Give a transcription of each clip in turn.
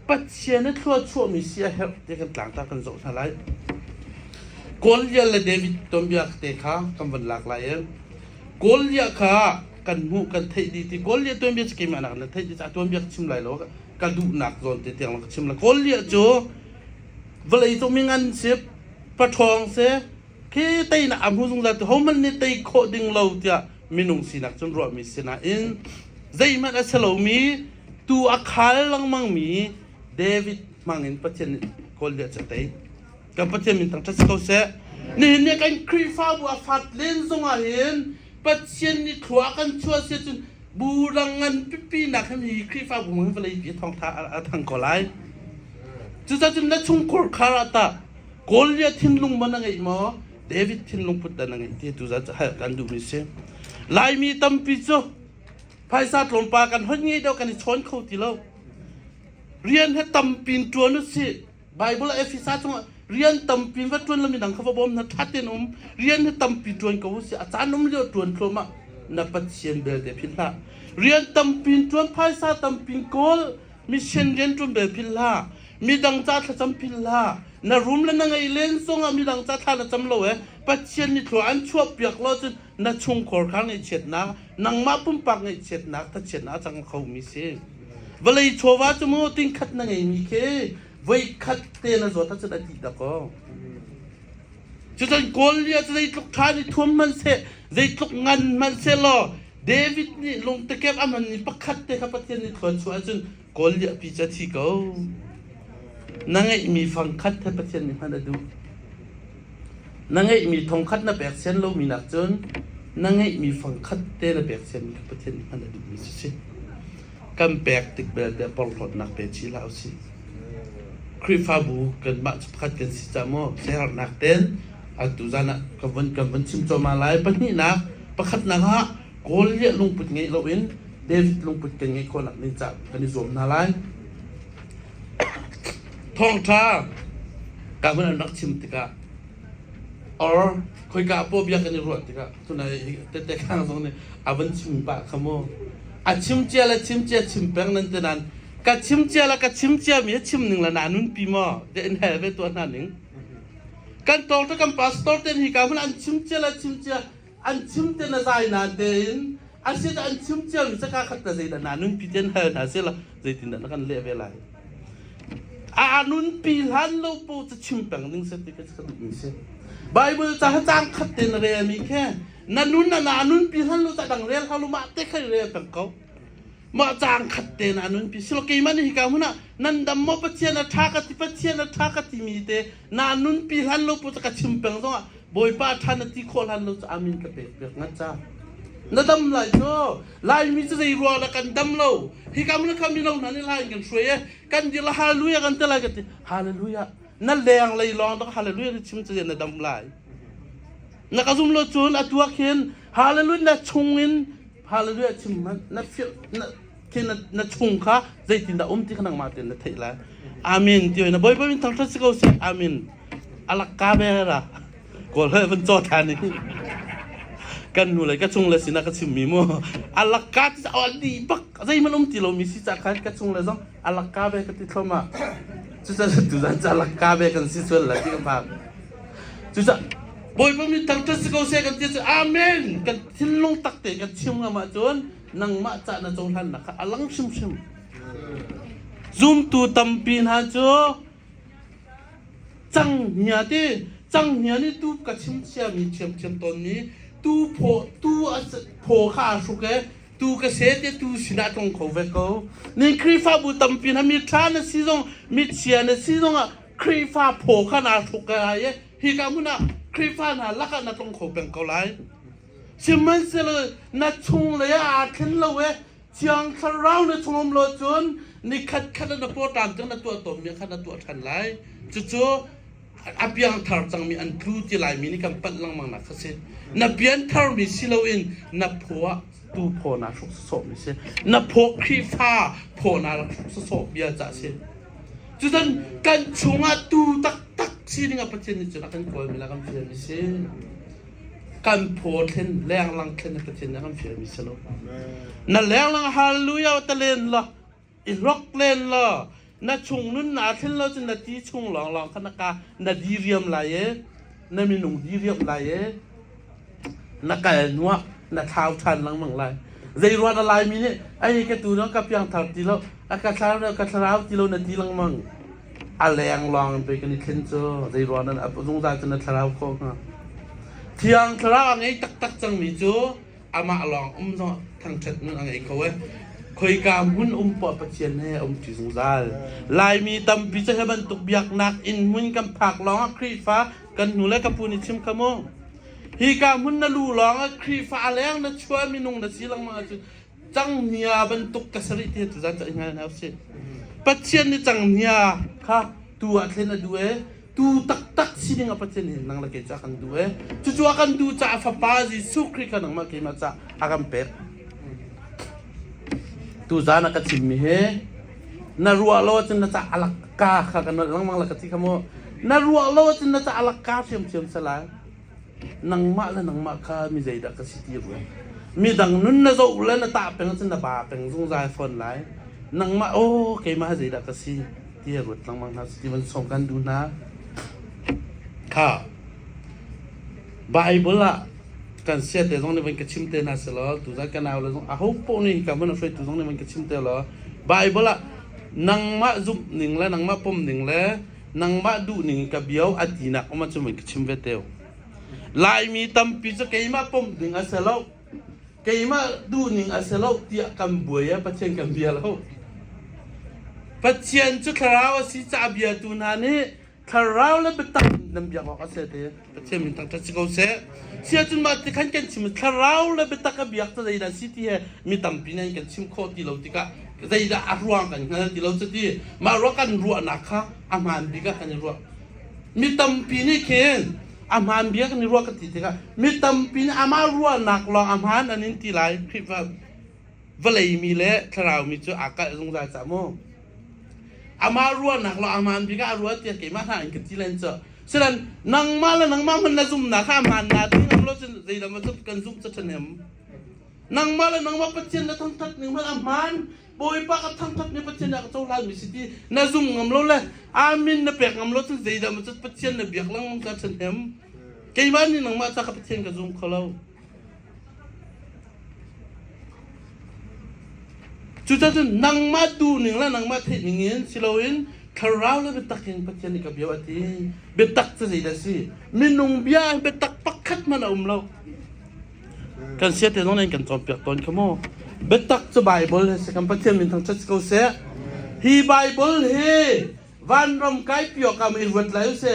ปัจเจียนทั่วชั่วมีเสียเหตุที่กันต่างตากันส่งทลายกอลเลียและเดวิดตัวเบียกเตะขาคำวันหลากหลายกอลเลียขากันหูกันเทดีที่กอลเลียตัวเบียสกิมอันนั้นเทดีจากตัวเบียชิมไหลแล้วกันดูหนักโดนเตียงแล้วชิมละกอลเลียจูเวลาตัวมีงานเสียประทองเสียแค่ไต่หน้าอันหูสงสารตัวเขามันเนี่ยไต่โคดิ้งเราจะมีนุ่งสีนักจนรอมีเสนาอินใจมันอัศโลมีตัวอาคาลังมังมีเดวิดมังอินปัจเจนกอลเลียจะไต่กับปัจเจนมันตั้งแต่เขาเสียเนี่ยกันครีฟ้าบัวฟัดเล่นทรงอาเห็นปัจเจนนี่ขวากันชัวเสียจนบูรังงันปีนักให้มีครีฟ้าบัวมันเลยปีทองท้าทางก่อไล่จุดจนนั่งชงโคร์คาราตากอลเลียทิ้งลงมันยังไงมั้งเดวิดทิ้งลงพุทธนั่งไงที่จุดจะให้กันดูมิเช่ลายมีตั้มปิโซภายซาตลงปากันคนงี้เดียวกันชนเขาทีแล้วเรียนให้ตั้มปินตัวนู้สิไบเบิลเอฟิซัสว่าเรียนตั้มปินว่าตัวเรามีดังเขาบอกนัดทัดเต็นเรียนให้ตั้มปินตัวเขาสิอาจารย์นุ่มเลี้ยวตัวโทมานับปัจเจียนเบลเดพิลล่าเรียนตั้มปินตัวภายซาตั้มปินโกลมีเชนเรียนตัวเบลพิลล่ามีดังจัดจำพิลล่านารุมแล้วนั่งไอเลนส่งมีดังจัดท่านจำโลเอปัจเจียนนี่ตัวอันชั่วเปียกล้อจนนาชงขอข้างไอเช็ดนักนังมาปุ่มปักไอเช็ดนักถ้าเช็ดนักจังเขามีเสียเวลาโชว์ว่าจะมั่วติ้งขัดนั่งไอมีเคไว้ขัดเตนะส่วนถ้าจะได้ติดตะก็จะจนโกลเลียจะได้ลุกทานในทุ่มมันเสะได้ลุกงานมันเสะล้อเดวิดนี่ลงตะเก็บมันนี่ปักขัดเตะครับปัจเจียนนี่ถอนชัวจนโกลเลียพิจารณาเขานั่งไอมีฟังคัดให้ปัจเจียนนี่มันดูนั่งไอมีทองคัดนับแบกเส้นเรามีหนักจนนั่งไอมีฟังคัดเตะนับแบกเส้นปัจเจียนนี่มันดูมีสิกำแบกติดเบลเดปอลหลดนักเปชีลาวสิคริฟาบูกันมาจุดขัดกันสิจามอเสียหนักเต้นอัตุจานะกันชิมจอมาลายปนี่นะประคัดนะฮะโกลเลียลงปุดไงเราเองเดวิดลงปุดกันไงคนหนักนิจับกันนิสวมนาลายทองท้าการมันนักชิมติกะคอยกาโปบียกันในรถติกะทุนายเตะข้างตรงนี้อาวันชิมปะขโมอาชิมเจียละชิมเจียชิมแปงนั่นแต่นั้นกัดชิมเจียละกัดชิมเจียมีชิมหนึ่งละนานุนปีมอเดินแห่ไปตัวนั้นหนึ่งกันตรงที่กันพาสปอร์ตเต็นหิกามันอันชิมเจียละชิมเจียอันชิมเต็นอะไรนาเดินอันเสียอันชิมเจียมีสักการขัดแต่ใจนานุนปีเดินแห่นาเสียละใจตินนั่นกันเลี้ยเวลาอานุนปีหันเราปูจะชิมแปงหนึ่งเสร็จก็จะดูมีเสียไบเบิลจะให้จ้างขัดเต็นอะไรมีแค่นานุนปีหันเราจะดังเรียนเขาลูมาเตะใครเรียนแปงเขามาจางขัดเตนานุนพิสโลเกมันหิกามุนะนันดัมมอปัจเจนะทักติปัจเจนะทักติมีเตนานุนพิหันโลปุตกะชิมเปงซะบอยป้าท่านติโคลันโลจะอามินกะเปเปงัดจ้านาดัมไลโจไลมีจะได้รัวละกันดัมโลหิกามุนะคามิโลนันนี่ไลกันช่วยกันดิละฮาเลลูยากันเตละกันฮาเลลูยานั่นแรงเลยลองต้องฮาเลลูยาชิมจะเจนะดัมไลนักซุมโลจูนอตัวเข็นฮาเลลูยานะชงอินฮาเลลูยาชิมมันนับเฟียที่นัดชงค่ะใจตินดาที่ขนังมาเต็นนัดเทละอามินที่วันบ่อยๆทั้งทัศน์ก็สิอามินอัลลักกาเบระก็เลยเป็นโจทย์นี้กันนู่นเลยก็ชงเลยสินะก็ชิมมีมั้งอัลลักกาที่จะเอาดีบักใจมันที่เรามีสิจากการก็ชงเลยซ้ำอัลลักกาเบก็ติดเข้ามาจุดจะอัลลักกาเบกันสิส่วนละที่กันพาจุดจะบ่อยๆมีทั้งทัศน์ก็เสียกันที่จะอามินกันทิ้งลงตักเตะกันชิมกันมาจนนังมาจากนั่นจงทันนะคะอลังชิมซุ่มตูตัมปีนฮะโจจังเหียนี่ตูกับชิมเชียมีชิมตอนนี้ตูโผข้าสุกตูกับเสด็จตูสินาตรงเขาเวกนี่ครีฟ้าบุตัมปีนมีทานซีซงมีเชียนซีซงอ่ะครีฟ้าโผข้านาสุกอะไรฮิกามุนะครีฟ้าน่ะลักนาตรงเขาเป็นเขาไรชิมมันเสร็จเลยนัดชงเลยอาขึ้นเลยจังคาราวนัดชงเลยจนนี่ขัดนัดปวดตามจังนัดตัวต่อมีขัดนัดตัวทันไรจู่ๆอาเปียงทาร์จังมีอันทูที่ไหลมีนี่กันปัดลังมังนักเสียนับเปียงทาร์มีสิลวินนับผัวตูผัวนักสุกสอบมีเสียนับผัวครีฟ้าผัวนักสุกสอบเบียจ่าเสียจู่ๆกันชงอ่ะตูตักสินี่กับปัจจัยนี่จุดนักกันคอยมีนักกันเพียงมีเสียกันโพลเทนแรงลังเทนประเทศนั้นเฟียมิสโลนั่นแรงลังฮาเลลูยาตะเลนละอิร็อกเลนละ na chung nun na thil lo chin na ti chung long long khana ka na di riam la ye na mi nung di riam la ye na ka nuwa na thau than lang mang lai zai ro na lai mi ne ai ka tu no ka pyang thar ti lo ka thlau ti lo na ti lang mang a leng long pe kan ni khen cho zai ro na a zung za chin na thlau ko nga thiang thlau ngai tak tak chang mi chu ama long zo thang chat ngai ko we khoi kam hun po pathian he chi sung zal lai mi tam pi cha ban tuk biak nak in mun kam phak long khri fa kan nu le ka pu ni chim khamo hi kam hun na lu long khri fa leng na chua mi nung na silang ma chu chang nia ban tuk ka sari te tu za cha ngai na se pathian ni chang nia kha tu a thlen na du e tu tak tak sining a pathian hin nang la ke cha kan du e chu chu kan du cha fa pa ji su khri kan nang ma ke ma cha agam pe tu zana ka chim mi he na ruwa lo chin na cha alak ka kha kan lang mang la ka ti khamo na ruwa lo chin na cha alak ka chem sala nang ma kha mi zai da ka si ti ru mi dang nun na zo la na ta peng chin na ba peng zung zai phon lai nang ma o ke ma zai da ka si ti ru lang mang na si man song kan du na kha Bible la kan sia te zong ne ban ka chim te na se lo tu za ka naw la zong a ho po ni ka man fe tu zong ne ban ka chim te lo Bible la nang ma zup ning la nang ma pom ning le nang ma du ning ka biao atina ko ma chu man ka chim ve te lai mi tam pi cha ke ma pom ning a se lo ke ma du ning a se lo tia kam buaya pa chen kam bia lo pa chen chu kharao si cha bia tu na ni kharao le betak nam bia ko se te pa chen min tang ta chi ko se sia chun ma ti khan ken chim kharao le betak ka biak ta dai da si ti he mi tam pi nan ken chim kho ti lo ti ka dai da arwang kan ngal ti lo ti ma ro kan ru na kha aman bi ka kan ru mi tam pi ni ken aman bi ka ni ru ka ti ka mi tam pi ni ama ru nak lo aman anin ti lai khri va valei mi le kharao mi chu aka zung za cha mo ama ru nak lo aman bi ka ru ti ke ma ha in ki ti len cho selan nang ma man na zum na kha man na ti ngam lo chen zai da ma zup kan zum cha them nang ma patchen na thang that ning ma aman boy pa ka thang that ni patchen na ka chau lai mi siti na zum ngam lo le amin na pek ngam lo chen zai da ma chu patchen na biak lang ka chen them ke ma ni nang ma cha ka patchen ka zum khalo chu cha nang ma du ning la nang ma the ning yin siloin kharao le betak king patchen ni ka biaw ati betak cha zai da si minung bia betak pakhat man lo kan sia te non kan chom pek ton khamo betak cha Bible se kan patchen min thang cha ko se hi Bible he van rom kai pio ka mi wet lai se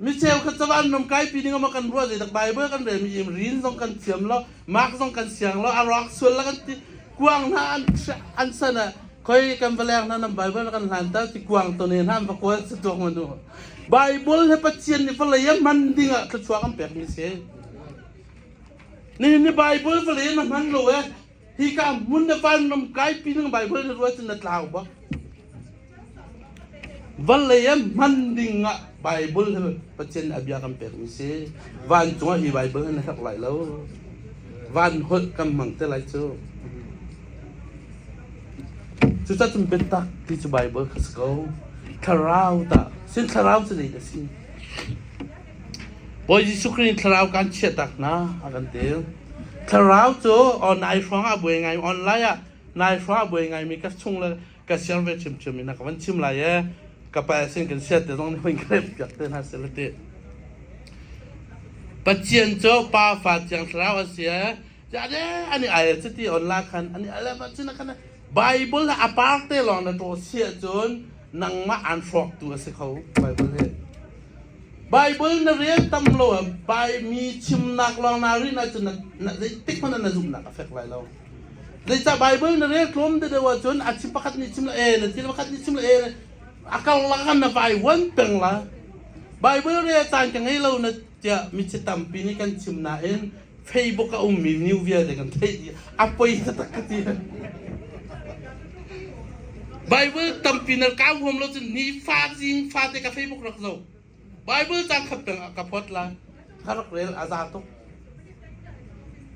mi cheu kha cha van rom kai pi ni ma kan ro zai dak Bible kan re mi im rin song kan siam lo mak song kan siang lo arak sul la kan ti kuang na an sana khoi kan baleng na nam Bible kan han ta ti kuang to ne ham ba ko sa tok man do Bible he patchen ni fa le yam man dinga ka chwa kan pek mi se ni Bible fa le na man lo e hi ka mun na van nam kai pi ng Bible na ro chin na tlaw ba vale yam man dinga Bible he patchen abya kan pek mi se van chwa hi Bible na hak lai lo van hot kam mang te lai chu chú ta chun betak ti chu Bible ka sko kharao ta sin kharao chu dei da sin boy ji sukrin kharao kan che tak na akan te kharao chu on ai phang a boi ngai online a nai phang a boi ngai mi ka chung la ka siang ve chim chim na ka van chim la ye ka pa sin kan set te dong ni wen krep jak te na se le te patien cho pa fa chang kharao sia ja de ani ai chu ti online kan ani ala pa chin kan Bible aparte long na to sia chun nang ma an frok tu se khau Bible he Bible na re tam lo bai mi chim nak long na ri na chun na dei tik man na zum na ka fek lai lo dei cha Bible na re klom de wa chun a chim pakhat ni chim la e na chim pakhat ni chim la e akal la kan na vai wan peng la Bible re chan chang ei lo na cha mi chi tam pi ni kan chim na en Facebook ka mi new via de kan thei apoi ta tak ti Bible tampiner ka hom lo ni fa jing fa te ka Facebook rak zo Bible chang khap peng ka phot la kharak rel azato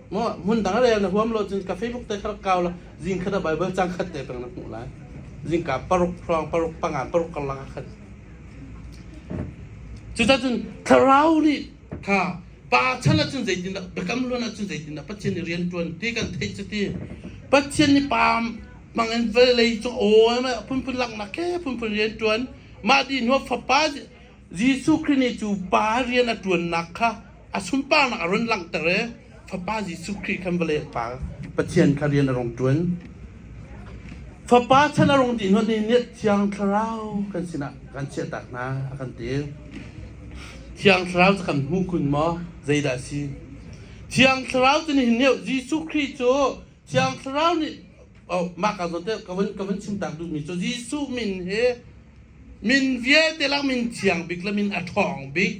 mo mun dang re na hom lo ka Facebook te kharak ka la jing khada Bible chang khat te peng na mu la จิงกับปรุกพรองปรุกปังงานปรุกกำลังขันจุดนั้นถ้าเรานี่ค่ะป่าฉันละจนใจดินนะเด็กกำลังละจนใจดินนะปัจจัยนี่เรียนจวนที่กันเทจิตีปัจจัยนี่ป่าบางอันเวลยจะโอ้ยนะพุ่นหลังนักแค่พุ่นเรียนจวนมาดีนัวฟ้าป่ายิสุคริสต์จูป่าเรียนจวนนักค่ะอาสุนป่านักรุนหลังแต่เร่ฟ้าป่ายิสุคริสต์คำเวลยป่าปัจจัยเขาเรียนอารมณ์จวนฟ้าป่าฉันอารมณ์ดีนัวนี่เนี่ยเชียงคราวกันสินะกันเชียตักนะกันเดียวเชียงคราวจะคำหูคุณหมอใจดาซีเชียงคราวจะนี่เนี่ยยิสุคริสต์จูเชียงคราวนี่มากกว่าตัวกวันชิมตักดูมีจูยิสุมินเฮมินเวียเตลักมินเชียงบิกละมินอัดทองบิก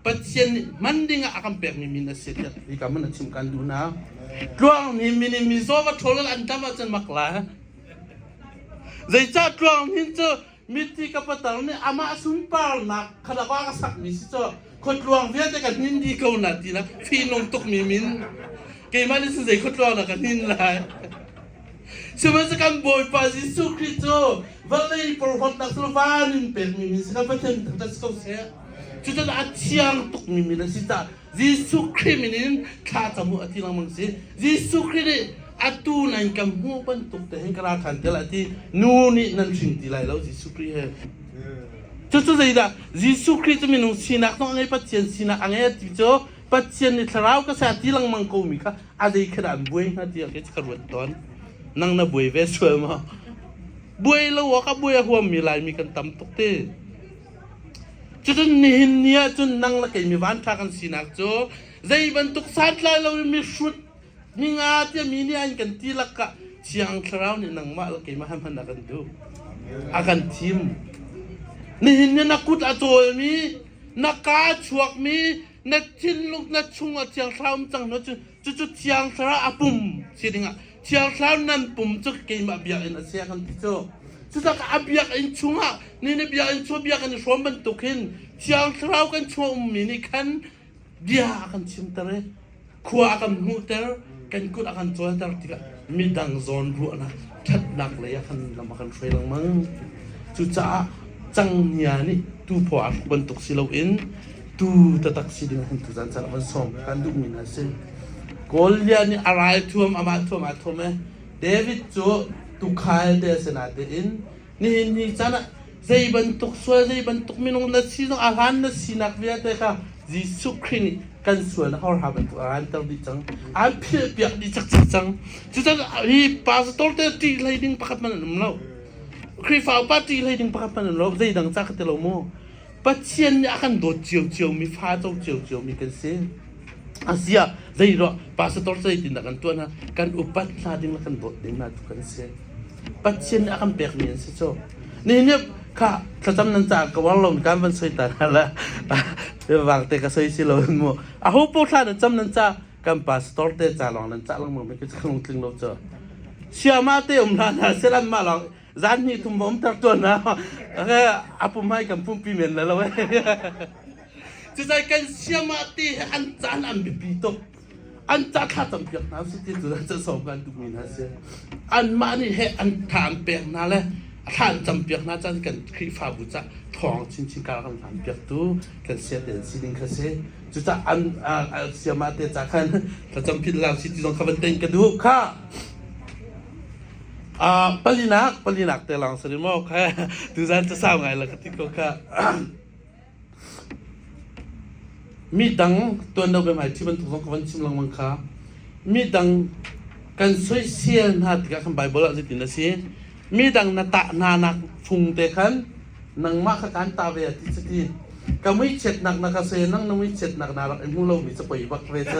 ปัจจัยมันดิ่งอาการเปลี่ยนมินเสียดีกับมันชิมกันดูนะดวงนี้มิโซว่าทอลอันทำมาจนมักละใจจ้าดวงนี้จูมิติกับปัตตานีอามาสุนปาลนักขณะว่าก็สักมิสิจูคนดวงเวียแต่กันนินดีเขาหนาดีนะฟีนงตกมินเกย์มาดิสิใจคนดวงนักกันนินเลยSemasakkan boy pas Yesus Kristus, valai perhot nak selvanin permi, sekarang macam tak sekau saya. Kita dah ciang tuk mimi dah sita. Yesus Kristus ini kata mu ati lang mangsi. Yesus Kristus atu naik kamu bentuk teh keratan telati nuni nan sing tilai lau Yesus Kristus. Cucu saya dah Yesus Kristus minum sinak nong angai patien sinak angai tijo patien ni terau kesati lang mangkau mika ada ikan boy nanti yang kita kerwaton. Nang na buhay veswa mo. Buhay lawa ka buhay huwag milay mi kan tamtok te. Chudun nihin niya chun nang lakay mi vanta kan sinak cho. Zay bantuk saat lay law mi shoot. Mi nga tiya mi niyan kan tilak ka. Siyang karaw ni nang ma lakay mahaman na kan do. Akan tim. Nihin niya nakut ato mi. Nakachuak mi. Natinlok na chunga siyang karaw mtang no chun. Chuchut siyang karaw apum. Siyang nga. Siang selalu nan pumcuk kay mabiyak in asya kan tito. Sudah ka abiyak in chunga, nini biyak in chunga biyak in suam bentukin. Siang selalu kan chunga umini kan dia akan cimtare, kuah akan muter, kan kut akan chunga tar tiga midang zon buat na cat nak le akan lamakan suai lang mang. Cuca cangnya ni tu puas bentuk silauin, tu tetak siding kan tu zancar mensom kan du minase. Golya ni arai tuam amat tuam David jo tukai de senatin ni sana zai bentuk suai zai bentuk minung nasi nong ahan nasi nak biar teka Yesus Kristus kan suai nak orang bentuk ahan terdi cang api biar di cak cang kita hi pastor te leading pakat mana namlau Kristus pati leading pakat mana namlau zai dang cak telo mo pasien ni akan do cium mi fatau cium mi kan se Asia zai ro pastor zai tindakan tuan kan upat lading kan bot ding na tu kan se patien akan permien se so ni ka tatam nan ta ka walom kan ban soi ta la wang te ka soi silo mo a ho po tha na cham nan cha kan pastor te cha long nan cha long mo me ke chang tling lo cho sia ma te la na se lam ma long zan ni thum bom tar tuan na apu mai kan pum pi men la lo Jadi kan siapa mati ancan ambil bito, ancan khatam piak nasi itu dah sesuatu tu minasnya. An mana he an tham piak nala, tham jam piak nala kan krifa buca, thong cincin kalau kan tham piak tu kan siapa dan siding kasih. Juta an siapa mati cakan, kacam pilau situ dong kawan teng kedua ka. Palinak telang sering mau ka, tu zan tersama ngai lah ketika ka. Mi dang tuan dah bermain ciban tukang kawan cimlang mangka. Mi dang kan sosial hat kan Bible aja tidak sih. Mi dang nata nanak fung tekan nang mak kan tawe ti seki. Kamu chat nak nakase nang namu chat nak narak mulau bisa poi bak reza.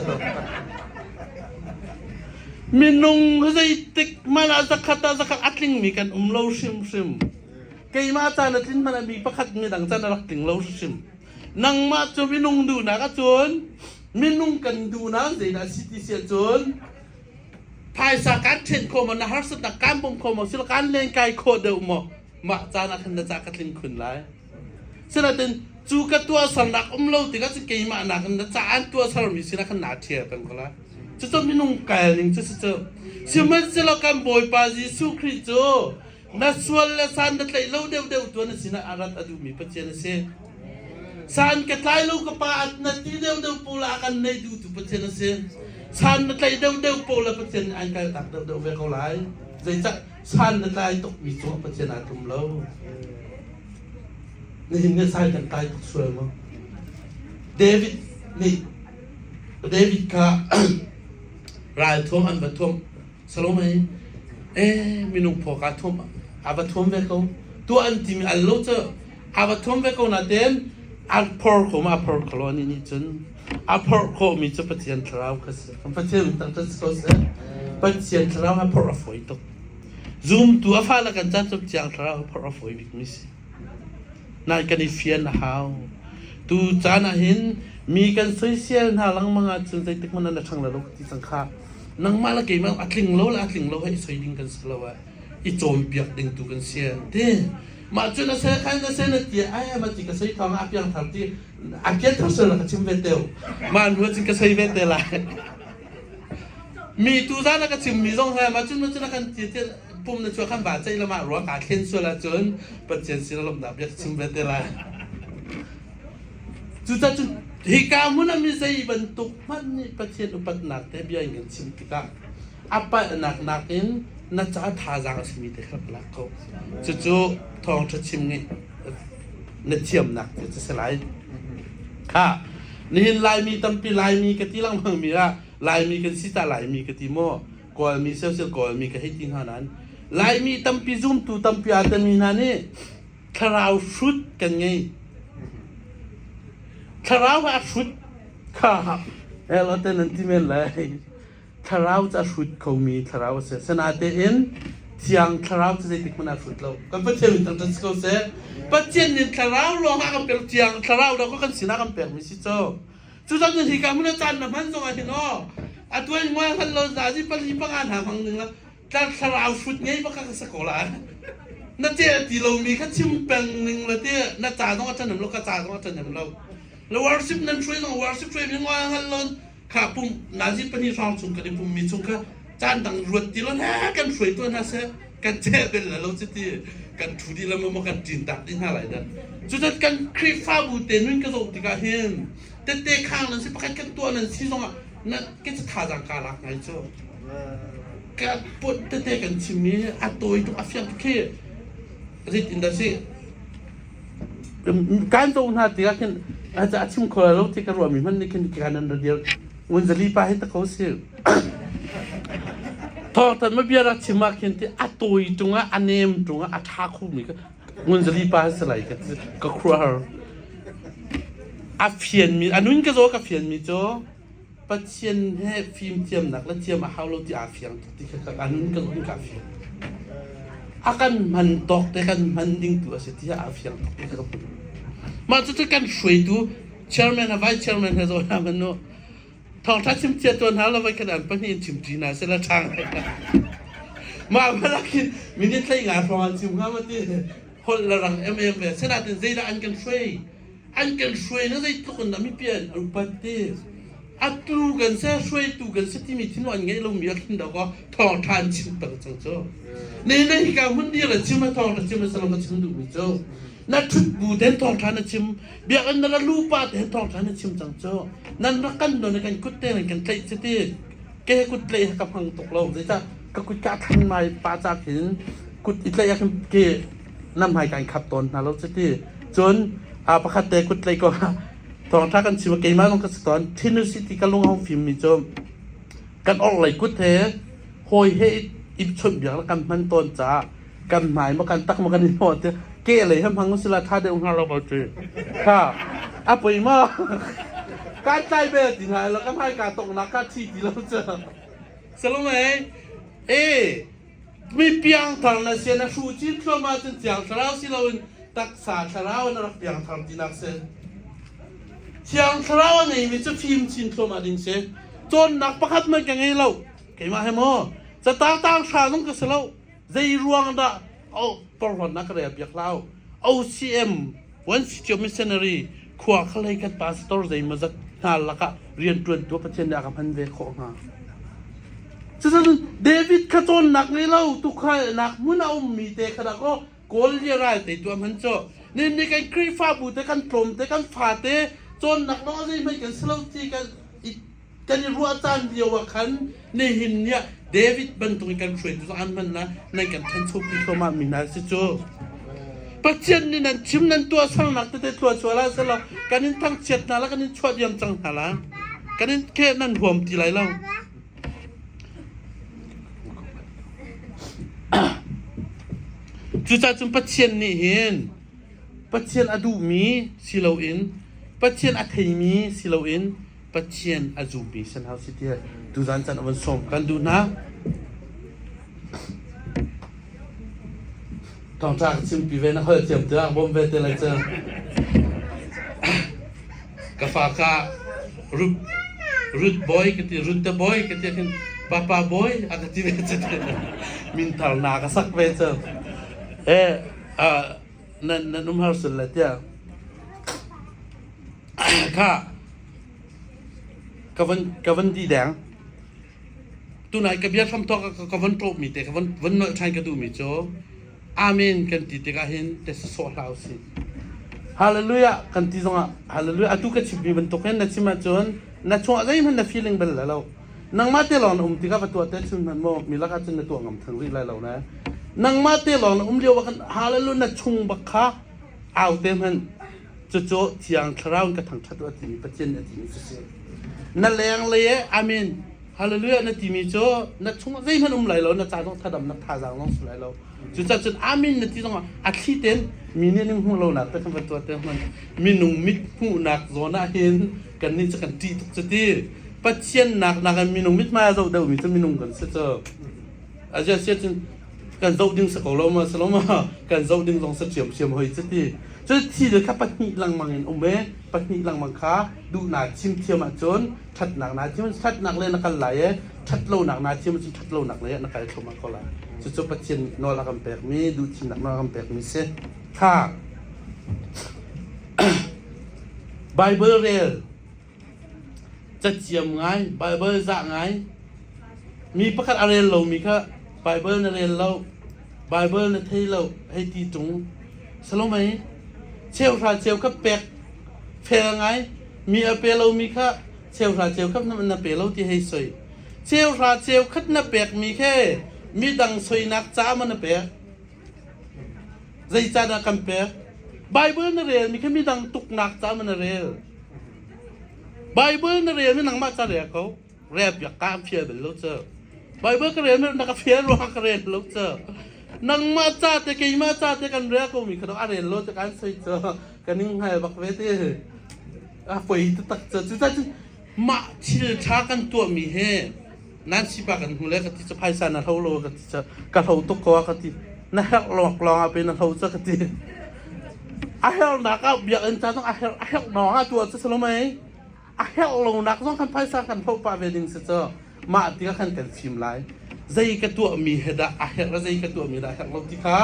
Minung zai tik mana zakata zakat atling mi kan lau sim. Kay mata natin mana bi pakat mi dang sana rakling lau sim. Nang ma cho minung du na ka chon minung kan du na zai na city sia chon phai sa kan chen ko ma na har sa ta kan bom ko ma sil kan len kai ko de mo ma cha na kan na cha ka tling khun lai sila den chu ka tua san nak lo ti ka chi ke ma na kan na cha an tua sar mi sila kan na thia kan ko la chu cho minung kai ling chu chu si ma sila kan boy pa Yesus Kristus นัดส่วนและสารนัดไหลเล่าเดียวตัวนั้นสินะอารัตอดูมีปัจเจนเสสารกระจายลูกกระปาดนัดที่เดียวปูลากันในดูตุปัจเจนเสสารนัดไหลเดียวปูลาปัจเจนอันการตักเดียวเวกเอาไหลใจจะสารนัดไหลตกมีตัวปัจเจนอาตุมเล่านี่เห็นเงี้ยสารกันตายทุกส่วนมั้งเดวิดนี่เดวิดค่ะรายท่วมอันบัดท่วมสโลมัยมีนุ่งพอกาท่วมอาบัดท่วมเวกเอาตัวอันที่มีอันโลเจออาบัดท่วมเวกเอานาเดนอันพอร์โคมาพอร์คลอนี่จนอันพอร์โคมีจะปฏิญาณทราวก็สิปัจเจนตั้งแต่สกอตปฏิญาณทราวพอร์ฟอยตกซูมตัวฟ้าละกันจันทร์ปฏิญาณทราวพอร์ฟอยบิกมิสินายกันอีเฟียนนะฮาวตูจานะเห็นมีกันสวยเสียนหาลังมังอาจจะติดมันนั่นช่างละลูกที่สังขานังมาละเกี่ยมันอัดลิงโลละอัดลิงโลให้สวยดิ้งกันสละวะอีโจมเปียกดิ้งตูกันเสียเด้มาจุนเสกขันเสนตีไอ้มาจิกสวยทองอาเปียงทับที่อาเกียนทับเสละก็ชิมเวเตลมาหนูจิกสวยเวเตละมีตูจานะก็ชิมมีตรงให้มาจุนกันจีเจปุ่มในช่วงขั้นบาดใจละมารัวกาเข็นส่วนละจนปัจเจนสิละลมดับอยากชิมเวเตละจุดจุดhikamu na misai bentuk mana pasien upat nak teh biar ingin sim kita apa nak-nakin na cara thazang simi teh kelakau cucu thong tercim ni na ciam nak cucu selai ka ni lai mi tampi lai mi ketilang bang mira lai mi kan sita lai mi ketimo ko mi sel ko mi ke hiting hanan lai mi tampi zoom tu tampi atan mi na ni kharau shoot kan ngaiทาราวชุดข้าเราแต่นั่นที่มันเลยทาราวจะชุดเขามีทาราวเสียสนาเตอินเสียงทาราวจะได้ติดมันชุดเราก็ประเทศมันตั้งแต่สกอเซ่ประเทศนี้ทาราวลงกันเป็นเสียงทาราวเราก็กันสินากันเป็นมิสิโจ้จุดนั้นที่การมันจันทร์มันส่งอะไรเนาะอันตัวนี้ว่าท่านเราจะที่ปฏิบัติงานหาฟังหนึ่งแล้วการทาราวชุดนี้มันก็สกอละนั่นเจ้าที่เรามีแค่ชิมเป็นหนึ่งเลยเจ้าน่าจ่าต้องอาจารย์หนึ่งเราก็จ่าต้องอาจารย์หนึ่งเราแล้ว worship นั้นช่วยเรา worship ช่วยมีงานฮัลโหลข้าปุ่มนาจิปนิชองจุงกันปุ่มมีจุงค่ะจานต่างรวดตีแล้วนะกันช่วยตัวน่าเสียกันเจ็บเป็นแล้วจิตที่กันถูดีแล้วมันกันจินตัดดิ้งอะไรนั่นจุดนั้นกันคลิปฟ้าบูเตนุ่นก็ส่งที่กันเห็นแต่เตะข้างนั้นสิประกันตัวนั้นที่ส่งอ่ะนั่นก็จะท่าจังการักไงเจ้าการปวดเตะกันชิมีอัตโตยตัวอัฟยังทุกข์ริดอินดัสซีการตรงหน้าที่กันอาจจะชิมคนละโลกที่กระรวมีมันในการนั้นเดียววันจะรีบไปให้ตะเขาเสียทอแต่ไม่เบียร์ชิมมาเขียนที่อัตโตยตรงอ่ะอันเนมตรงอ่ะอัฐาคู่มีก็วันจะรีบไปให้สลายก็ครัวอัฟเฟียนมีอันนู้นก็โจกับเฟียนมีโจปัจเจียนให้ฟิล์มเทียมหนักและเทียมเอาเราที่อาเฟียงที่กับอันนู้นก็โจกับเฟียนอาการมันตกแต่กันมันดิ้งตัวเสียที่อาเฟียงที่กับมาจุดกันช่วยดู chairman และ vice chairman ให้เราทำมันโน่ทองทัดชิมเจียตัวนั้นเราไปขนาดปัญญาชิมจีน่าเสร็จแล้วทางมาเวลาคิดมินิทใช้งานพอชิมข้าวมาที่คนละรังเลยเสร็จแล้วใจละอันกันช่วยนั่นใจทุกคนน่ะไม่เปลี่ยนอุปนิสัยตูกันเสียช่วยตูกันเสียที่มีที่นอนไงเรามีอะไรเราก็ทองทานชิมไปจังเจ้าในการมันเดียวเลยชิมมาทองแต่ชิมมาสลับมาชิมดูมิเจ้านัดชุดบูเดินทองทานชิมเบียกันนั่นลูปาเดินทองทานชิมจังเจ้านั่นรักกันโดนกันกุดเต้นกันใจเสียแกกุดเลยกับพังตกเราเลยจ้ะก็กุดกาทันมาปาจากหินกุดอิตเลยยังเกน้ำหายการขับตนนะเราเสียจนประคัตเตกุดเลยก็ทองทานกันชิมเกมาลงกันสตอนที่นู่นสิที่กันลงห้องฟิล์มมิเจ้ากันออกไหลกุดเทโหยให้อิบชนเบียงแล้วกันมันตนจ้ากันหมายมากันตักมากันนี่หมดเกเลยให้พังกุศลธาตุองค์เราบอกเจอค่ะอ่ะปุ๋ยมาการใจเบ็ดที่ไหนแล้วก็ให้การตกนักการที่เราเจอสรุปไหมมีเพียงทางนั้นเสียนะชูจิตเข้ามาจนอย่างสลาวสิเราตักษาสลาวนั่นเพียงทางที่นักเสียเสียงสลาวนี่มีจะพิมพ์ชินเข้ามาดิ้งเสียจนนักประคัดมันยังไงเราเกี่ยมาให้หมอจะต่างชาติต้องกระเสลาใจรวงได้เอาปรนักเรียบอยากเล่า OCM One City Missionary ขวาเขาเลยกันพาสตอร์ใจมาจากนาลักะเรียนตัวประเทศเดียวกับพันเวโคฮะ จะสั่งเดวิดขจรหนักเลยเล่าตุกใครหนักมุนเอามีเตะขนาดก็โกลเยอะไรแต่ตัวมันเจาะนี่ในการครีฟ้าบูแต่กันพรมแต่กันฟาเตะจนหนักน้อยไม่ไม่กันสลบที่กันรู้อาจารย์เดียวว่าคันในหินเนี่ยเดวิดบรรทุกกันช่วยตัวอันมันนะในการทันทุบที่เขามามีนาสิโจปัจจัยนี่นั่นชิมนั่นตัวสั่งหนักแต่ตัวชัวร์แล้วสละกันนี่ทั้งเจ็ดนะแล้วกันนี่ชวดยำจังหาละกันนี่แค่นั่นห่วงทีไรเล่าจุดจุดปัจจัยนี่เห็นปัจจัยอดูมีสิเราอินปัจจัยอัฐยมีสิเราอินปัจจัยอจูมีฉันเอาสิเดียดูจันจันวันส่งกันดูนะตอนจากชิมปีเวนะเฮ้ยเจียมเตือนบอมเวทอะไรเจอกาฟาการุดบอยกันที่รุดเดบอยกันที่ป้าป้าบอยอากันที่เวทมินทาร์นากสักเวทนั่นนุ่มฮาร์สุดเลยเดียค่ะกัวันดีแดงตัวไหนกับยาทำทอกกัวันโตมีแต่กัวันน้อยชายก็ดูมีโจอาเมนกันติดกันเห็นแต่สวดเราสิฮาเลลูยากันติดตรงฮาเลลูยาทุกข์ชิบมีบรรทุกเห็นนัดชิมาจนนัดช่วงอะไรมันนัด feeling เป็นอะไรเรานังมาเตลอนติกับตัวเตชุนมันโมมีลักษณะในตัวงำทั้งรีอะไรเรานะนังมาเตลอนเดียวกันฮาเลลูยานัดชุ่มบักข้าเอาเต็มมันจะโจเทียงคราวกับทางชัดว่าที่มีปัจจัยในที่มีเสียนั่นแรงเลยอาเมนฮาเลลูยานัดที่มีโจนัดชุ่มอะไรมันไหลเรานัดใจต้องทัดดำนัดท่าจางต้องไหลเราจุดอามินนัดที่ต้องอัดที่เต็นมีเนี่ยนี่หูเราหนักแต่คำว่าตัวเต็มมันมีนุ่มมิดหูหนักโซน่าเห็นกันนี่จะกันตีทุกจุดที่ปัจเจียนหนักกันมีนุ่มมิดมาเราเดี๋ยวมีจะมีนุ่มกันเสียเจออาจจะเสียจนกันเราดึงสกอลมาสลมากันเราดึงลงเสียมเฮ้ยจุดที่จุดที่เด็กปัจจุบันมังเงินอมเบ้ปัจจุบันมังค้าดูหนาชิมเทียมจนชัดหนักหนาที่มันชัดหนักเลยนักกันไหลชัดโลหนักหนาที่มันชัดโลหนักเลยนักการเข้ามาเขาละจุดปัจจัยนอลากำแปกมีดูชิมหนักนอลากำแปกมีเสค่ะไบเบิลเรียลจะเจียมไงไบเบิลจะไงมีประกาศอะไรเรามีค่ะไบเบิลนั่นเรียนเราไบเบิลนั่นที่เราให้ตีตรงสโลไหมเชลฟาเชลกับแปกเฟลไงมีอเปเรามีค่ะเชลฟาเชลกับนั่นเปเราที่ให้สวยเชลฟาเชลคัดนั่นแปกมีแค่มีดังสวยนักจ้ามันเปะใจจ้านักกันเปะไบเบิลนั่นเรียนมีแค่มีดังตุกนักจ้ามันเรียนไบเบิลนั่นเรียนมีนังมาจ้าเรียเขาแรบอยากการเฟียเป็นลูกเจ้าไบเบิลก็เรียนมีนักเฟียรัวก็เรียนลูกเจ้านังมาจ้าแต่กี่มาจ้าแต่กันเรียกก็มีขนมอะไรลูกจะการสวยเจ้ากันนิ่งให้บักเวทีฝ่ายตักเจ้าจุดนั้นมาชิลชากันตัวมีเฮนั่นสิปากันหูเล็กที่จะพายสานเท่าโลกที่จะกระเท่าตุกกว่าที่นั่นหลอกลองเอาเป็นเท่าสักที่อาเฮลนักเอาเบียร์เอ็นจ้าต้องอาเฮลน้องตัวจะสโลไหมอาเฮลลงนักต้องคันพายสานกันเท่าปาเวดิงเจ้ามาที่ก็คันกันฟิล์มไลน์ใจกระตัวมีเหตุอาเฮลใจกระตัวมีได้เราที่ข้า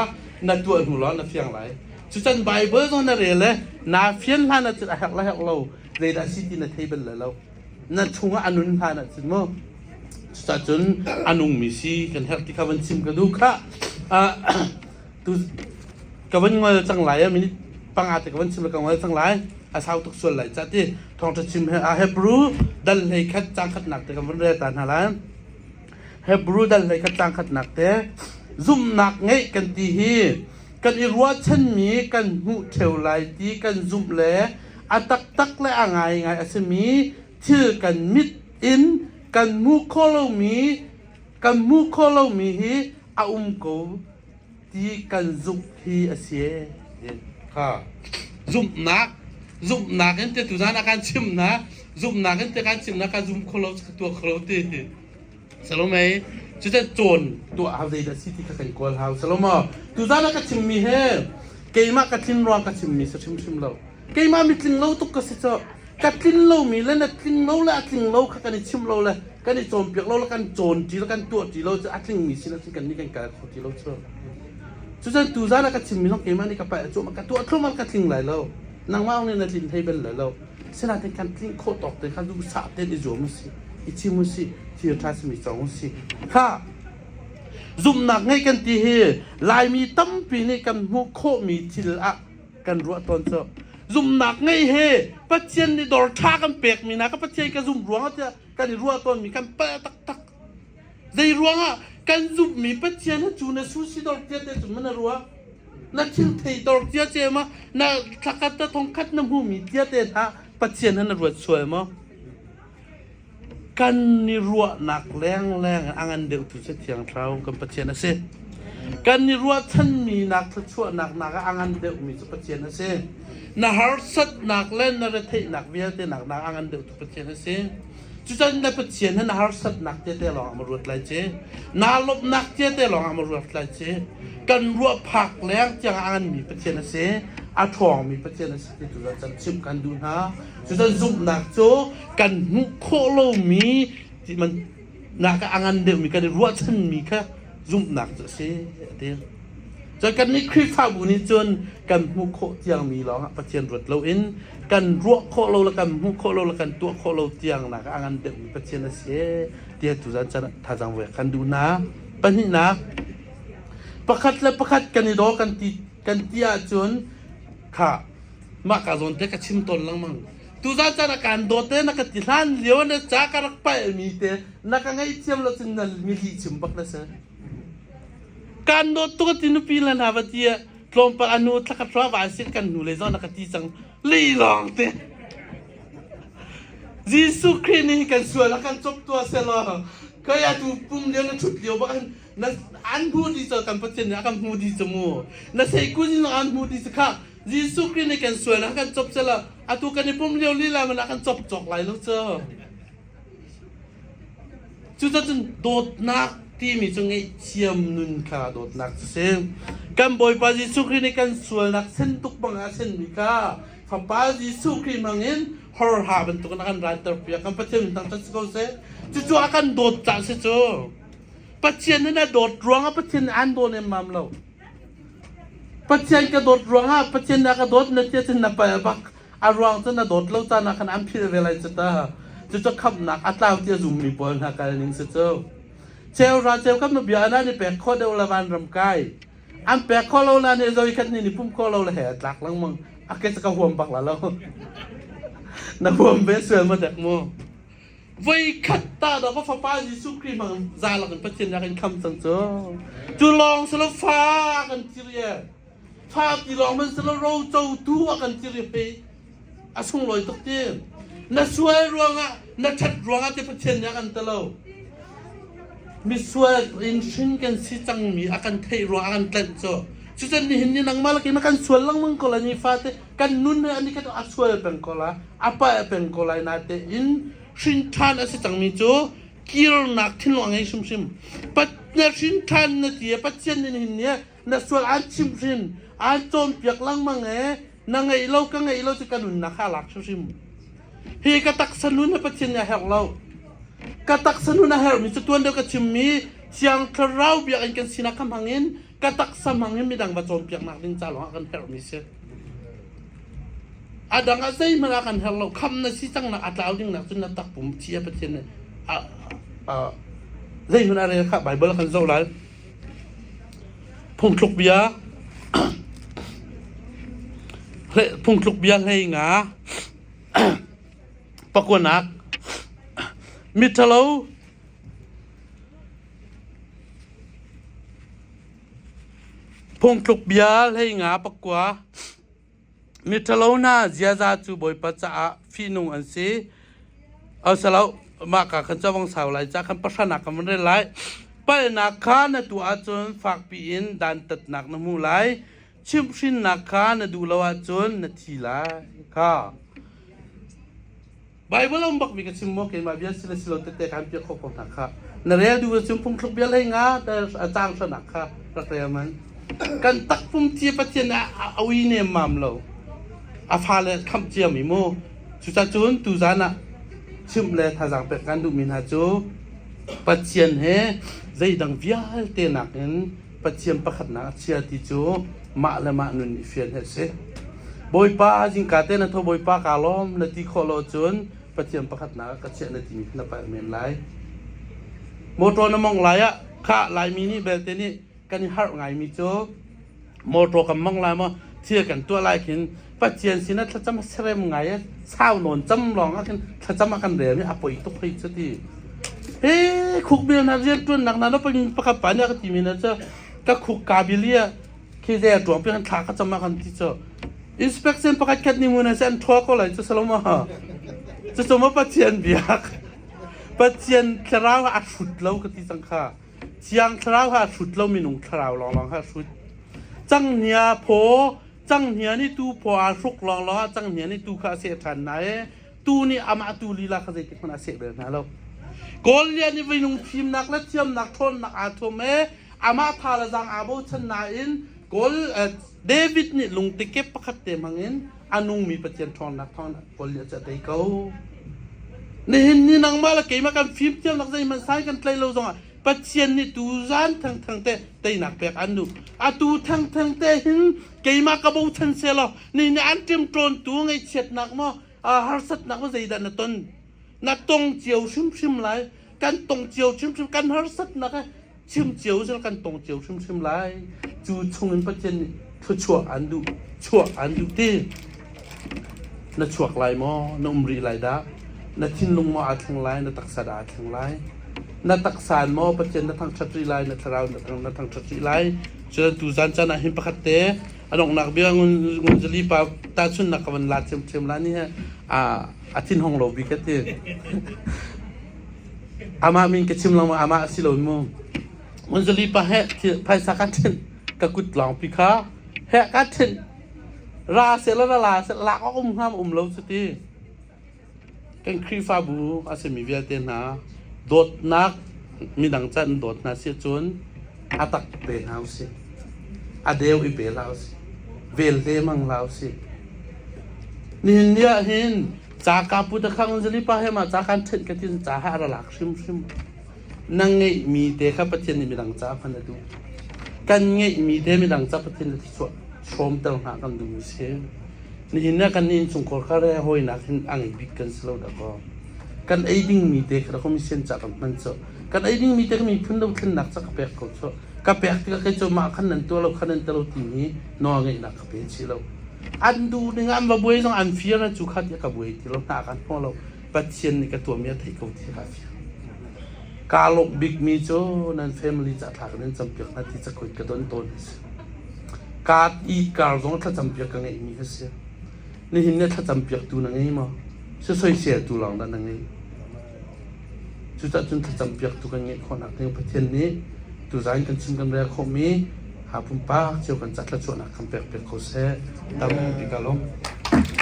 นั่นตัวหูร้อนนั่นเฟียงไลน์จุดจันไบเบิลตอนนั้นเรียนเลยน่าเฟียนท่านนั่นจะอาเฮลเราใจได้สิที่นั่นเทเบิลเลยเรานั่นชงอนุนท่านนั่นสิมั้งสัจจนอนุมิสีกันเฮที่เขาวันชิมกันดูค่ะตัวกับวันงอยจังไรมินิปังอาแต่กับวันชิมกับวันจังไรอาสาวทุกส่วนไหลจัดที่ทองจะชิมเฮบรูดันเลยคัดจังคัดหนักแต่กับวันเรียตานหาล้านเฮบรูดันเลยคัดจังคัดหนักแต่ซุ่มหนักไงกันตีฮีกันอีรัวฉันมีกันหูเทวไหลตีกันซุ่มเล่อาตักและอ่างไงอาสมีชื่อกันมิดอินกันมุขโลมีฮีอาโกที่กันซุกฮีอาเซียค่ะซุมนักเห็นแต่ตัวนั้นการชิมนะซุมนักเห็นแต่การชิมนะการซุมโคโลตัวโคโลตีสโลไหมจะได้โจรตัวเอาใจดัชที่กันกอลเฮาสโลมาตัวนั้นการชิมมีเฮเกี่ยมกับชิมรองกับชิมมีสักชิมเราเกี่ยมามีชิมเราตุกก็สิเจ้ากัดลิ้นเรามีเล่นลิ้นเราและลิ้นเรากันในชิมเราเลยกันในโจมเปียกเราแล้วกันโจรจีแล้วกันตัวจีเราจะลิ้นมีสิแล้วกันนี่กันการขอจีเราเชื่อจุดนั้นตัวนั้นก็ชิมมีน้องเกี่ยมานี่กับไปโจมกันตัวทุ่มมันกันลิ้นไหลเรานางว่าเนี่ยลิ้นให้เป็นไหลเราเสนาเป็นการลิ้นโคตรตอกแต่การดูสาเต้นในโจมสิ อิชิมุสิที่ทัศมิจงสิข้าซุ่มหนักให้กันตีเฮลายมีตั้มปีในกันมุโคมีทิลอะกันรัวตอนเจอซุ่มหนักไงเฮปัจเจียนในดอร์ท่ากันเปียกมีนะก็ปัจเจียนกันซุ่มรัวเขาจะกันรัวตอนมีกันเปะตักตักใจรัวอ่ะกันซุ่มมีปัจเจียนให้จูนซูชิดอร์เจียเดจุมันรัวนักชิลเทยดอร์เจียเจมานักสักกัดทองคัดน้ำหูมีเจียเดท่าปัจเจียนให้รัวสวยมั้งกันนี่รัวหนักแรงอังอันเดียวถูกเสียงเท้ากันปัจเจียนนะสิกันนี่รัวท่านมีนักชั่วหนักอังอันเดียวมีสุปัจเจียนนะสินาฮาร์สัตหนักเล่นนาเรเทหนักเวียเตหนักอังอันเดียวถูกปัจเจียนนะสิจุดนั้นปัจเจียนนั้นนาฮาร์สัตหนักเจลองมารวดไล่เจนาลบหนักเจลองมารวดไล่เจกันรัวผักแรงจังอันมีปัจเจียนนะสิอาทองมีปัจเจียนนะสิจุดนั้นชิมกันดูนะจุดนั้นซุ่มหนักโจกันมุโคโลมีที่มันนักอังอันเดียวมีกันรัวท่านมีแค่ซุ่มหนักจะเสียเดียวจนกันนี้คลิปภาพบุญจนกันมุโคเตียงมีหรอปัจเจียนรวดเราเองกันรัวโคโลละกันมุโคโลละกันตัวโคโลเตียงนักอังอันเดียวมีปัจเจียนเสียเดียวจุดนั้นจะท่าจังเวกันดูนะปัญหานะประคัดและประคัดกันนี่ดอกันตีอาจนค่ะมากระโดดเด็กชิมต้นลังมังตุจาจานักการโดดเต้นักติลันเลี้ยวเนี่ยจากการไปมีเต้นักไงเทียมเราจึงนั่นมีที่ชิมบักนะเสการโดดตัวตินุปีลันหาวัตยกลมปะอนุทักทราวาสิกันหนูเลยจ้านักตีจังลีลองเต้ยิสุคริสต์นี่กันสวยแล้วกันจบตัวเสร็จแล้วก็อยากดูปุ่มเดียวนั่นชุดเดียวบ้านนั่นอันพูดดีเจอกันประเทศนี้กันพูดดีจมูกนั่นใส่กุ้งนี่อันพูดดีสักค่ะยิสุคริสต์นี่กันสวยแล้วกันจบเสร็จแล้วอาตุกันในปุ่มเดียวนี่แหละมันกันจบจอกไหลแล้วเจ้าจุดจนโดดนักที่มีจงไอเชียมนุนค่ะโดดนักเสียงกันบ่อยปายิสุคริสต์นี่กันสวยนักเส้นตุกบังอาเส้นมีค่ะฟ้าปายิสุคริสต์มังเงินฮอร์ฮาเป็นตุกนักการรันเตอร์เปียกันประเทศนี้ตั้งแต่สกอเซ่จู่ๆอาการโดดจัดเสียจ้าปัจเจียนนั่นน่ะโดดร้องอ่ะปัจเจียนอันโดนเอ็มมัมเราปัจเจียนก็โดดร้องอ่ะปัจเจียนน่ะก็โดดนั่นเจ้าจะนับไปบักอารวงจะน่ะโดดเล่าจานักขันอันพิเรเวลัยจะตาจะขับหนักอัตราเจ้าจุ่มมีปนหาการนิ่งเสียจ้าเจ้าราเจ้ากับนบีอานานี่แปลกข้อเดียวละวันรำกายอันแปลกข้อเราละเนี่ยเราอีกนี่พุ่มข้อเราละแห่หลักลังมึงอาเกจะกระห่วงบักละเรานักห่วงเบสเสือมาจากโมไว้ขัดตาดอกฟ้าป้ายิสุคริมังซาลกันปัจเจนกันคำสั่งเจ้าจุลองสลับฟ้ากันจิเรียฟ้าจีลองมันสลับเราเจ้าตัวกันจิเรียไปอาส่งลอยตกเตี้ยน่าสวยรวงอ่ะน่าชัดรวงอ่ะที่ปัจเจนกันตะเรามีสวยอินชินกันสิจังมีอาการเทรวงอาการเต้นเจ้าจุดนี้เห็นนี่นังมาลกินกันสวยลังมึงก็เลยนี่ฟ้าเตกันนุ่นอันนี้ก็ต้องสวยเป็นก็ละapaเป็นก็เลยนาเตอินชินทานอาศัยจังมีโจกิรนักทิ้งลงให้ชิมปัจเนชินทานนาทีปัจเจนนี่เนี่ยนักสวดอันชิมอันโจมเปียกลังมังนังไงเราก็ไงเราจะกันนุ่นนักข้าหลักชิมเฮกตักสนุนปัจเจนเนี่ยเฮเรากตักสนุนเฮมีจุดตัวเดียวกับชิมมีเสียงคราวเบียกันสินักคำพังเงินกตักสมังเงินมีดังบัจโจมเปียกนักลิ้นจ่าหลงกันเฮมีเสียada nggak sih melakukan hal lo kamu nasi cang nak atau yang nak sunnah tak pun siapa cina zai mana ada kak Bible kan zau lai pung kluk bia le pung kluk bia le nga pakwa nak mitalo pung kluk bia le nga pakwaมิทะเลน่าเจียจาจูบอยปัจจาฟีนุงอันซีเอาสลาวมากกับขันเจ้าวังสาวไหลจากขันประชานักกันมันได้ไหลไปนักข้าในตัวอาจนฝากปีอินดันตัดหนักน้ำมูไหลชิมชินนักข้าในดูละอาจนนาทีไหลค่ะไบเบิลบอกมีกระชิมโมกินมาเบียสิเลสิโลเตเตกันเปียกของนักข้าในเรื่องดูชิมพุ่งคลุกเบียเลยงาแต่อาจารย์สนักข้ารักเรียมันกันตักพุ่งเจียปัจเจนะเอาอีเนมมัมเราอาฟาเลคำเจียมิโมจุดจุนตุจานะชิมเลท่าจังเป็ดกันดูมินฮาจูปัจเจียนเฮใจดังวิาลเตนักเห็นปัจเจียนประคัดนักเชียติจูมาและมานุนเฟียนเฮเซบอยป้าจิงกาเตนะทบอยป้ากาลอมนาทีขอโลจุน ประเทียมประคัดหนากระเชนในที่มีนับไปเมียนไลโมโตนมองไลอะข้าไลมีนี่เบลเตนี่กันฮาร์ไงมีโจโมโตกับมองไลมาเทียกันตัวไลขินปัจเจียนสินะถ้าจะมาเสรมไงเศร้าหนอนจำลองกันถ้าจะมากันเรียนนี่อป่วยตุกไปสักทีเฮ้คุกเบียร์นักเรียนตัวหนักนั้นเราเป็นประคับปัญญาที่มีนะเจ้าก็คุกกาบิเลียคิดจะตัวเพื่อนทักก็จะมากันที่เจ้าอินสเปกชั่นประคับแค่นี้มันนะเส้นทัวร์ก็เลยจะสลมาจะสมมติปัจเจียนเบียกปัจเจียนคราวอาชุดเราก็ที่สังขาเชียงคราวอาชุดเรามีหนุ่มคราวลองอาชุดจังเนียโพจังเนียนี่ตูพออาชุกลองจังเนียนี่ตูข้าเสียทันไหนตูนี่อามาตูลีลาข้าเสียที่คนอาเสียแบบนั้นเรากอลเลียนี่ไปนุ่งพิมนักและเทียมนักทนนักอาทมอามาทาละจังอาโบชันนาอินกอลเดวิดนี่ลุงติเก็บประคัตเตมังอินอานุงมีปัจเจียนทอนนักทอนกอลเลียจะได้เขานี่เห็นนี่นางมาละเกี่ยมากันฟิล์มเทียมนักใจมันใช้กันไกลเราจังอ่ะปัจเจียนนี่ตูจานทั้งเตนักแปลกอันดูอาตูทั้งเตหินเกี่ยมากระโบชันเซลนี่อันเตรียมโจรตัวไงเช็ดนักมั้งฮาร์สัตนักว่าใจดันต้นนักตรงเจียวชิมไหลกันตรงเจียวชิมกันฮาร์สัตนักชิมเจียวจะกันตรงเจียวชิมไหลจูชงเงินปัจเจียนนี่คือชั่วอันดูตีนักชั่วไหลมั้งนักอุมรีไหลดานักทิ้งลงมาอาทั้งไหลนักตักษาอาทั้งไหลนักตักษามั้งปัจเจียนนักทางชัตรีไหลนักทาราวนักทางชัตรีไหลเจอตูจันจันหิมประคัตเตะอันนักเบี้ยงุนจะรีบตาชุนนักวันลาเชมไหลนี่ฮะอาทินห้องโลบิกเตะอามามินกชิมลงมาอามาสิโลมุมันจะรีบเหตุภายสักทีกับกุดหลังพิฆาเหตุกันทีราเสละลาเสละก็ห้ามเราสติกันครีฟาบูอาศัยมีเวียเตนะโดดนักมีดังจันโดดนักเสียจนอาตักเป็นเฮาสิอาเดวอีเปลาวสิเวลเดมังลาวสินี่เนี่ยเห็นจากการพูดข้างมันจะรีบให้มาจากการเช่นกันที่จะหาระลักชิมนั่งไงมีเด็กประเทศนี้มีดังจ้าพันธุ์ดูกันไงมีเด็กมีดังจ้าประเทศที่ชมตลอดหากันดูเสียนี่เห็นนะกันนี่สงขลาเขาเรียกหอยนักเห็นอ่างบิกกันสโลว์ดก็กันไอ้ดิ้งมีเด็กเราก็มีเส้นจากมันเจาะกันไอ้ดิ้งมีเด็กมีพื้นเราขึ้นนักจากกระเปกเขาเจาะกระเปกที่เขาจะมาขันนั้นตัวเราขันนั้นตัวเราทีนี้นอนไงนักกระเปกชิเราอันดูในงานมาบุยต้องอันเฟียร์นะจุขัดยากับบุยที่เราหนากันเพราะเราปัจเจียนในกระตัวเมียไทยเขาที่ขาฟีกาลกบิ๊กมีโจนั้นแฟมิลี่จะถากนั้นจำเป็นนาทีจะคุยกันต้นการอีการร้องถ้าจำเป็นกันไงมีก็เสียนี่เห็นเนี่ยถ้าจำเป็นตัวนั่งไงมั้งช่วยเสียตัวหลังด้านนั่งไงจุดจนถ้าจำเป็นตัวกันไงคนนักในประเทศนี้ตัวใจกันชิมกันเรียกเขามีหาปุ่มป้าเจ้ากันจัดละชวนนักคำเปรียบเขาเสียตามปีกาลง